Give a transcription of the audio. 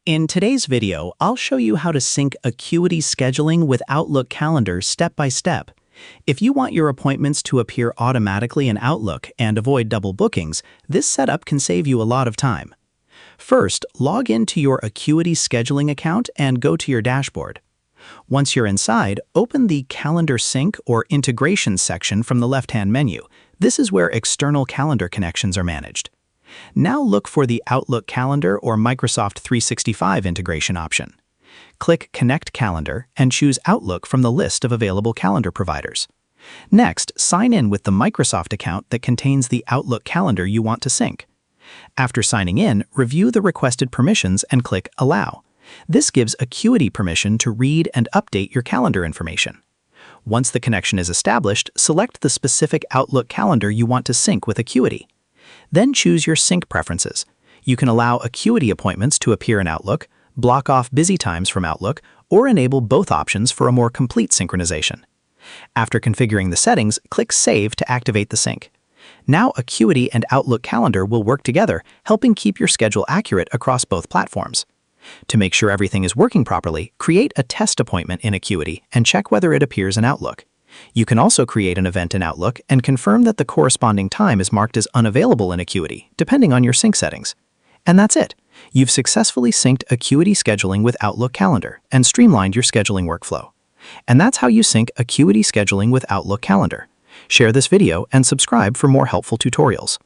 In today's video, I'll show you how to sync Acuity Scheduling with Outlook Calendar step by step. If you want your appointments to appear automatically in Outlook and avoid double bookings, this setup can save you a lot of time. First, log into your Acuity Scheduling account and go to your dashboard. Once you're inside, open the Calendar Sync or Integration section from the left-hand menu. This is where external calendar connections are managed. Now look for the Outlook Calendar or Microsoft 365 integration option. Click Connect Calendar and choose Outlook from the list of available calendar providers. Next, sign in with the Microsoft account that contains the Outlook calendar you want to sync. After signing in, review the requested permissions and click Allow. This gives Acuity permission to read and update your calendar information. Once the connection is established, select the specific Outlook calendar you want to sync with Acuity. Then choose your sync preferences. You can allow Acuity appointments to appear in Outlook, block off busy times from Outlook, or enable both options for a more complete synchronization. After configuring the settings, click Save to activate the sync. Now Acuity and Outlook Calendar will work together, helping keep your schedule accurate across both platforms. To make sure everything is working properly, create a test appointment in Acuity and check whether it appears in Outlook. You can also create an event in Outlook and confirm that the corresponding time is marked as unavailable in Acuity, depending on your sync settings. And that's it. You've successfully synced Acuity Scheduling with Outlook Calendar and streamlined your scheduling workflow. And that's how you sync Acuity Scheduling with Outlook Calendar. Share this video and subscribe for more helpful tutorials.